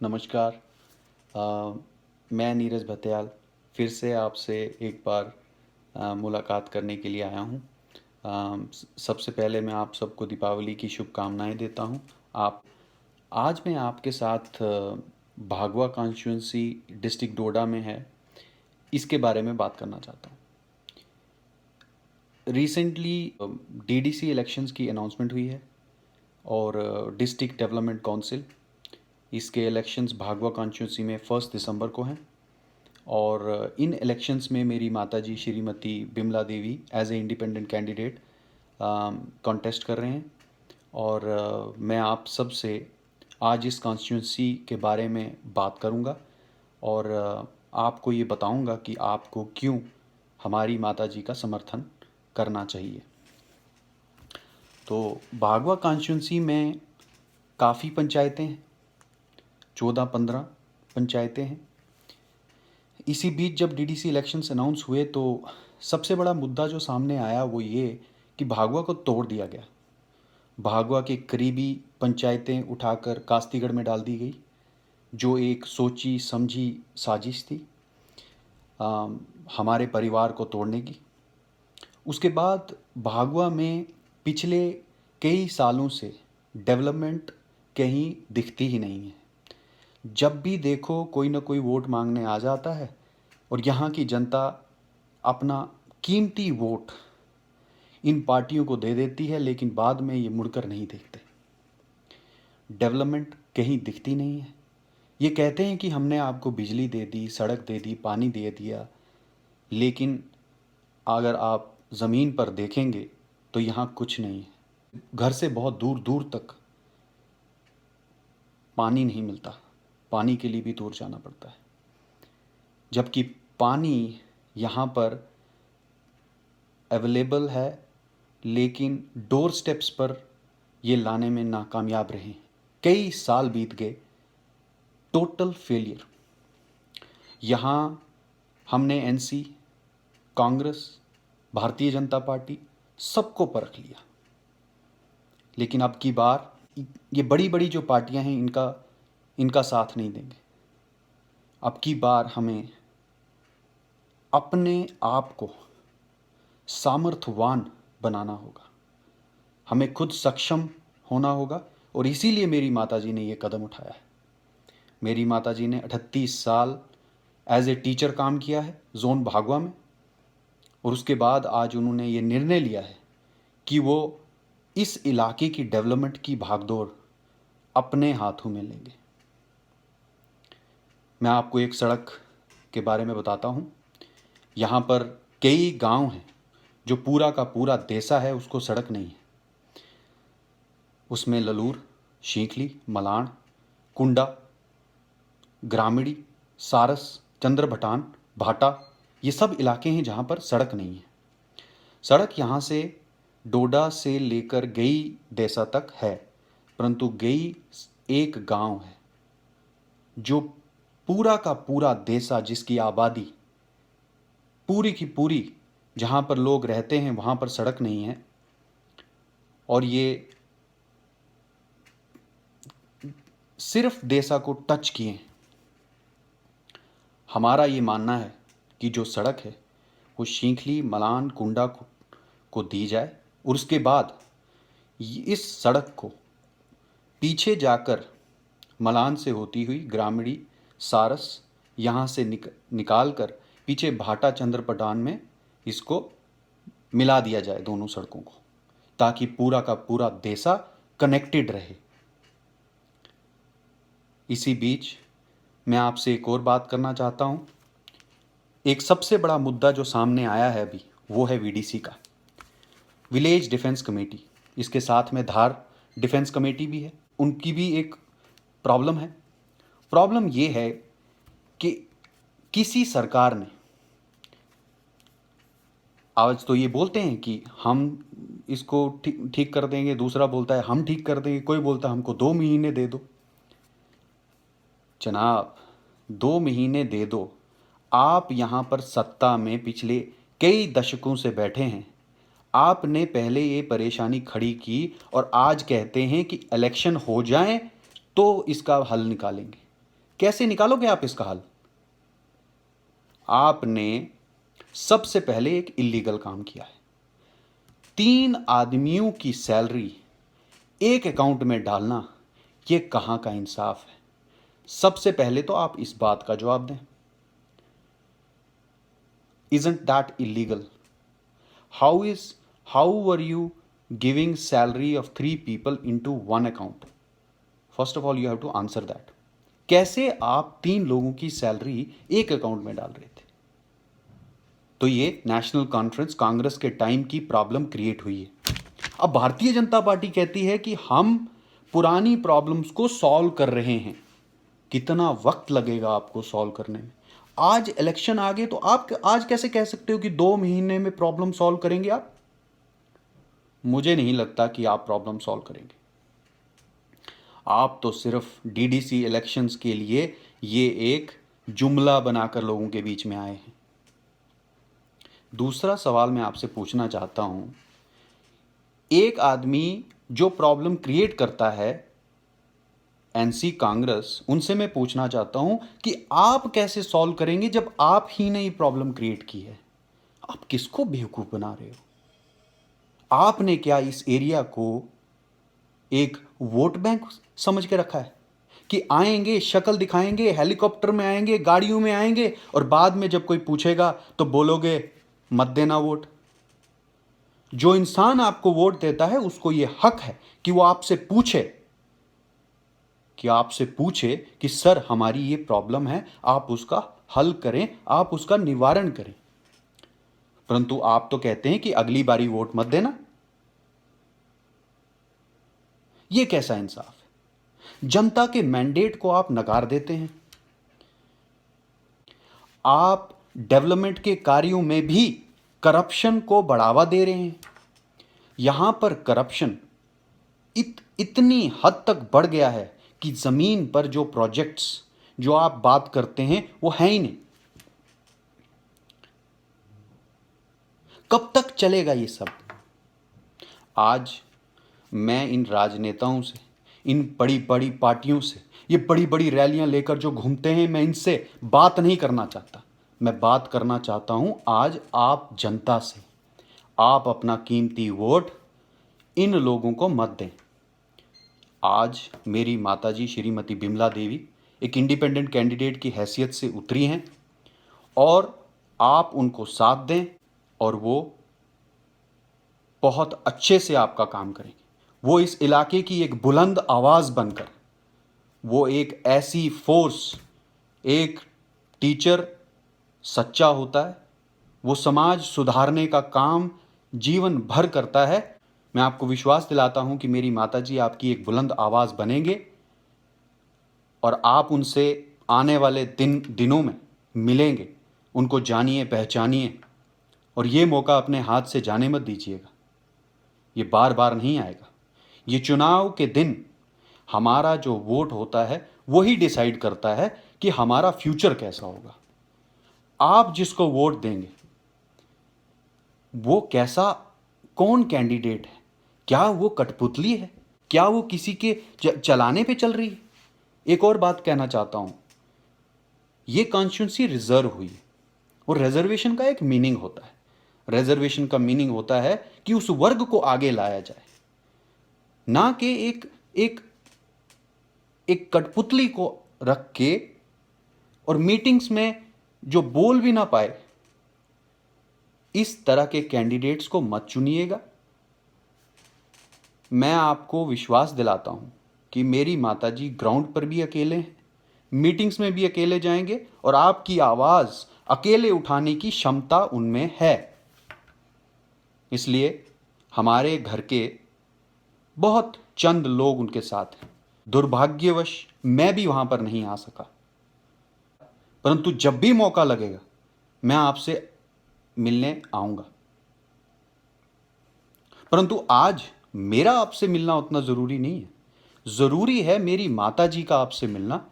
नमस्कार। अ, मैं नीरज भत्याल फिर से आपसे एक बार मुलाकात करने के लिए आया हूँ। सबसे पहले मैं आप सबको दीपावली की शुभकामनाएं देता हूँ। आप आज मैं आपके साथ भागवा कॉन्स्टिट्यूंसी डिस्ट्रिक्ट डोडा में है, इसके बारे में बात करना चाहता हूँ। रिसेंटली डीडीसी इलेक्शंस की अनाउंसमेंट हुई है और डिस्ट्रिक्ट डेवलपमेंट काउंसिल इसके इलेक्शंस भागवा कॉन्स्टिट्यूंसी में 1 दिसंबर को हैं। और इन इलेक्शंस में मेरी माताजी Shrimati Bimla Devi as a independent candidate contest कर रहे हैं। और मैं आप सब से आज इस कॉन्स्टिट्यूंसी के बारे में बात करूंगा और आपको ये बताऊंगा कि आपको क्यों हमारी माताजी का समर्थन करना चाहिए। तो भागवा कॉन्स्टिट्यूंसी में काफ़ी पंचायतें हैं, 14-15 पंचायतें हैं। इसी बीच जब डीडीसी इलेक्शंस अनाउंस हुए तो सबसे बड़ा मुद्दा जो सामने आया वो ये कि भागवा को तोड़ दिया गया। भागवा के करीबी पंचायतें उठाकर कास्तीगढ़ में डाल दी गई, जो एक सोची समझी साजिश थी हमारे परिवार को तोड़ने की। उसके बाद भागवा में पिछले कई सालों से डेवलपमेंट कहीं दिखती ही नहीं है। जब भी देखो कोई ना कोई वोट मांगने आ जाता है और यहाँ की जनता अपना कीमती वोट इन पार्टियों को दे देती है, लेकिन बाद में ये मुड़कर नहीं देखते। डेवलपमेंट कहीं दिखती नहीं है। ये कहते हैं कि हमने आपको बिजली दे दी, सड़क दे दी, पानी दे दिया, लेकिन अगर आप ज़मीन पर देखेंगे तो यहाँ कुछ नहीं है। घर से बहुत दूर दूर तक पानी नहीं मिलता, पानी के लिए भी दूर जाना पड़ता है। जबकि पानी यहाँ पर अवेलेबल है, लेकिन डोर स्टेप्स पर ये लाने में नाकामयाब रहे। कई साल बीत गए, टोटल फेलियर। यहाँ हमने एनसी, कांग्रेस, भारतीय जनता पार्टी सबको परख लिया, लेकिन अब की बार ये बड़ी बड़ी जो पार्टियां हैं इनका साथ नहीं देंगे। अब की बार हमें अपने आप को सामर्थ्यवान बनाना होगा, हमें खुद सक्षम होना होगा। और इसीलिए मेरी माताजी ने ये कदम उठाया है। मेरी माताजी ने 38 साल एज ए टीचर काम किया है जोन भागवा में, और उसके बाद आज उन्होंने ये निर्णय लिया है कि वो इस इलाके की डेवलपमेंट की भागदौड़ अपने हाथों में लेंगे। मैं आपको एक सड़क के बारे में बताता हूँ। यहाँ पर कई गांव हैं जो पूरा का पूरा देसा है, उसको सड़क नहीं है। उसमें ललूर, शीखली, मलाण, कुंडा, ग्रामीणी, सारस, चंद्रभटान, भाटा, ये सब इलाके हैं जहाँ पर सड़क नहीं है। सड़क यहाँ से डोडा से लेकर गई देसा तक है, परंतु गई एक गांव है जो पूरा का पूरा देसा, जिसकी आबादी पूरी की पूरी जहाँ पर लोग रहते हैं वहाँ पर सड़क नहीं है। और ये सिर्फ देसा को टच किए हैं। हमारा ये मानना है कि जो सड़क है वो शीखली, मलान, कुंडा को दी जाए, और उसके बाद इस सड़क को पीछे जाकर मलान से होती हुई ग्रामीणी, सारस, यहाँ से निकाल कर पीछे भाटा चंद्रपटान में इसको मिला दिया जाए, दोनों सड़कों को, ताकि पूरा का पूरा देसा कनेक्टेड रहे। इसी बीच मैं आपसे एक और बात करना चाहता हूँ। एक सबसे बड़ा मुद्दा जो सामने आया है अभी, वो है वीडीसी का, विलेज डिफेंस कमेटी। इसके साथ में धार डिफेंस कमेटी भी है, उनकी भी एक प्रॉब्लम है। प्रॉब्लम ये है कि किसी सरकार ने, आज तो ये बोलते हैं कि हम इसको ठीक कर देंगे, दूसरा बोलता है हम ठीक कर देंगे, कोई बोलता है हमको 2 महीने दे दो। जनाब, 2 महीने दे दो। आप यहाँ पर सत्ता में पिछले कई दशकों से बैठे हैं। आपने पहले ये परेशानी खड़ी की और आज कहते हैं कि इलेक्शन हो जाए तो इसका हल निकालेंगे। कैसे निकालोगे आप इसका हल? आपने सबसे पहले एक इलीगल काम किया है। 3 आदमियों की सैलरी एक अकाउंट में डालना, यह कहां का इंसाफ है? सबसे पहले तो आप इस बात का जवाब दें। Isn't that illegal? How were you giving salary of 3 people into one account? First of all, you have to answer that. कैसे आप 3 लोगों की सैलरी एक अकाउंट में डाल रहे थे? तो ये नेशनल कॉन्फ्रेंस कांग्रेस के टाइम की प्रॉब्लम क्रिएट हुई है। अब भारतीय जनता पार्टी कहती है कि हम पुरानी प्रॉब्लम्स को सॉल्व कर रहे हैं। कितना वक्त लगेगा आपको सॉल्व करने में? आज इलेक्शन आ गए तो आप आज कैसे कह सकते हो कि 2 महीने में प्रॉब्लम सॉल्व करेंगे आप? मुझे नहीं लगता कि आप प्रॉब्लम सॉल्व करेंगे। आप तो सिर्फ डीडीसी इलेक्शंस के लिए ये एक जुमला बनाकर लोगों के बीच में आए हैं। दूसरा सवाल मैं आपसे पूछना चाहता हूं, एक आदमी जो प्रॉब्लम क्रिएट करता है एनसी कांग्रेस, उनसे मैं पूछना चाहता हूं कि आप कैसे सॉल्व करेंगे जब आप ही ने प्रॉब्लम क्रिएट की है? आप किसको बेवकूफ बना रहे हो? आपने क्या इस एरिया को एक वोट बैंक समझ के रखा है कि आएंगे, शक्ल दिखाएंगे, हेलीकॉप्टर में आएंगे, गाड़ियों में आएंगे और बाद में जब कोई पूछेगा तो बोलोगे मत देना वोट? जो इंसान आपको वोट देता है उसको यह हक है कि वो आपसे पूछे कि सर हमारी ये प्रॉब्लम है, आप उसका हल करें, आप उसका निवारण करें। परंतु आप तो कहते हैं कि अगली बारी वोट मत देना। यह कैसा इंसाफ है? जनता के मैंडेट को आप नकार देते हैं। आप डेवलपमेंट के कार्यों में भी करप्शन को बढ़ावा दे रहे हैं। यहां पर करप्शन इतनी हद तक बढ़ गया है कि जमीन पर जो प्रोजेक्ट्स जो आप बात करते हैं वो है ही नहीं। कब तक चलेगा ये सब? आज मैं इन राजनेताओं से, इन बड़ी बड़ी पार्टियों से, ये बड़ी बड़ी रैलियां लेकर जो घूमते हैं, मैं इनसे बात नहीं करना चाहता। मैं बात करना चाहता हूं आज आप जनता से। आप अपना कीमती वोट इन लोगों को मत दें। आज मेरी माताजी श्रीमती बिमला देवी एक इंडिपेंडेंट कैंडिडेट की हैसियत से उतरी हैं और आप उनको साथ दें और वो बहुत अच्छे से आपका काम करेंगे। वो इस इलाके की एक बुलंद आवाज़ बनकर, वो एक ऐसी फोर्स, एक टीचर सच्चा होता है, वो समाज सुधारने का काम जीवन भर करता है। मैं आपको विश्वास दिलाता हूं कि मेरी माताजी आपकी एक बुलंद आवाज़ बनेंगे और आप उनसे आने वाले दिनों में मिलेंगे। उनको जानिए, पहचानिए और ये मौका अपने हाथ से जाने मत दीजिएगा। ये बार बार नहीं आएगा। ये चुनाव के दिन हमारा जो वोट होता है वही डिसाइड करता है कि हमारा फ्यूचर कैसा होगा। आप जिसको वोट देंगे वो कैसा, कौन कैंडिडेट है? क्या वो कठपुतली है? क्या वो किसी के चलाने पे चल रही है? एक और बात कहना चाहता हूं, ये कॉन्स्टिट्यूंसी रिजर्व हुई और रिजर्वेशन का एक मीनिंग होता है। रिजर्वेशन का मीनिंग होता है कि उस वर्ग को आगे लाया जाए, ना कि एक कठपुतली को रख के और मीटिंग्स में जो बोल भी ना पाए, इस तरह के कैंडिडेट्स को मत चुनिएगा। मैं आपको विश्वास दिलाता हूं कि मेरी माताजी ग्राउंड पर भी अकेले हैं, मीटिंग्स में भी अकेले जाएंगे और आपकी आवाज़ अकेले उठाने की क्षमता उनमें है। इसलिए हमारे घर के बहुत चंद लोग उनके साथ हैं। दुर्भाग्यवश मैं भी वहां पर नहीं आ सका, परंतु जब भी मौका लगेगा मैं आपसे मिलने आऊंगा। परंतु आज मेरा आपसे मिलना उतना जरूरी नहीं है। जरूरी है मेरी माताजी का आपसे मिलना,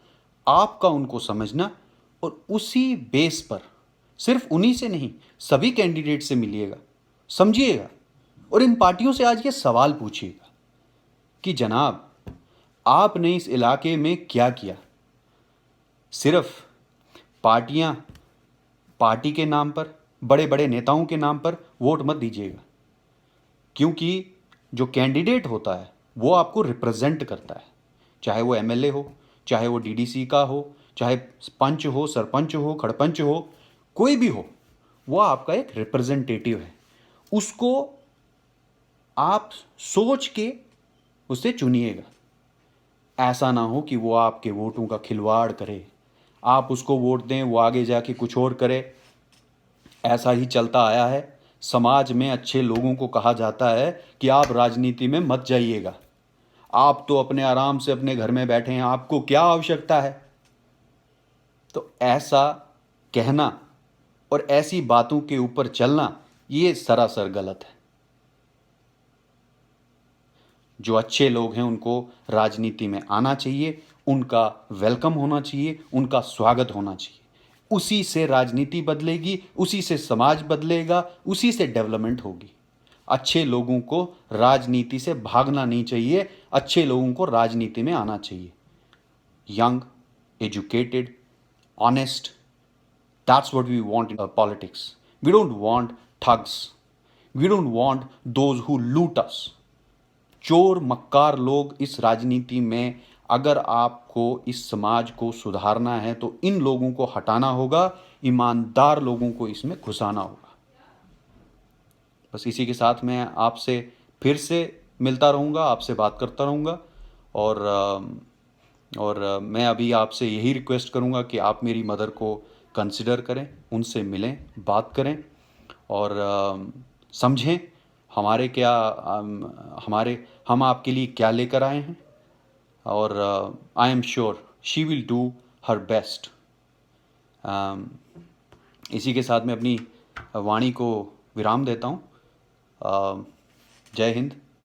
आपका उनको समझना और उसी बेस पर सिर्फ उन्हीं से नहीं, सभी कैंडिडेट से मिलिएगा, समझिएगा और इन पार्टियों से आज ये सवाल पूछिएगा कि जनाब आपने इस इलाके में क्या किया? सिर्फ पार्टियां, पार्टी के नाम पर, बड़े बड़े नेताओं के नाम पर वोट मत दीजिएगा, क्योंकि जो कैंडिडेट होता है वो आपको रिप्रेजेंट करता है, चाहे वो एमएलए हो, चाहे वो डीडीसी का हो, चाहे पंच हो, सरपंच हो, खड़पंच हो, कोई भी हो, वो आपका एक रिप्रेजेंटेटिव है। उसको आप सोच के उसे चुनिएगा। ऐसा ना हो कि वो आपके वोटों का खिलवाड़ करे, आप उसको वोट दें, वो आगे जाके कुछ और करे। ऐसा ही चलता आया है। समाज में अच्छे लोगों को कहा जाता है कि आप राजनीति में मत जाइएगा, आप तो अपने आराम से अपने घर में बैठे हैं, आपको क्या आवश्यकता है। तो ऐसा कहना और ऐसी बातों के ऊपर चलना ये सरासर गलत है। जो अच्छे लोग हैं उनको राजनीति में आना चाहिए, उनका वेलकम होना चाहिए, उनका स्वागत होना चाहिए। उसी से राजनीति बदलेगी, उसी से समाज बदलेगा, उसी से डेवलपमेंट होगी। अच्छे लोगों को राजनीति से भागना नहीं चाहिए, अच्छे लोगों को राजनीति में आना चाहिए। Young, educated, honest, that's what we want in politics. We don't want thugs. We don't want those who loot us. चोर मक्कार लोग इस राजनीति में, अगर आपको इस समाज को सुधारना है तो इन लोगों को हटाना होगा, ईमानदार लोगों को इसमें घुसाना होगा। बस इसी के साथ मैं आपसे फिर से मिलता रहूँगा, आपसे बात करता रहूँगा। और मैं अभी आपसे यही रिक्वेस्ट करूँगा कि आप मेरी मदर को कंसिडर करें, उनसे मिलें, बात करें और समझें हमारे क्या हम आपके लिए क्या लेकर आए हैं। और I am sure she will do her best. इसी के साथ मैं अपनी वाणी को विराम देता हूँ। जय हिंद,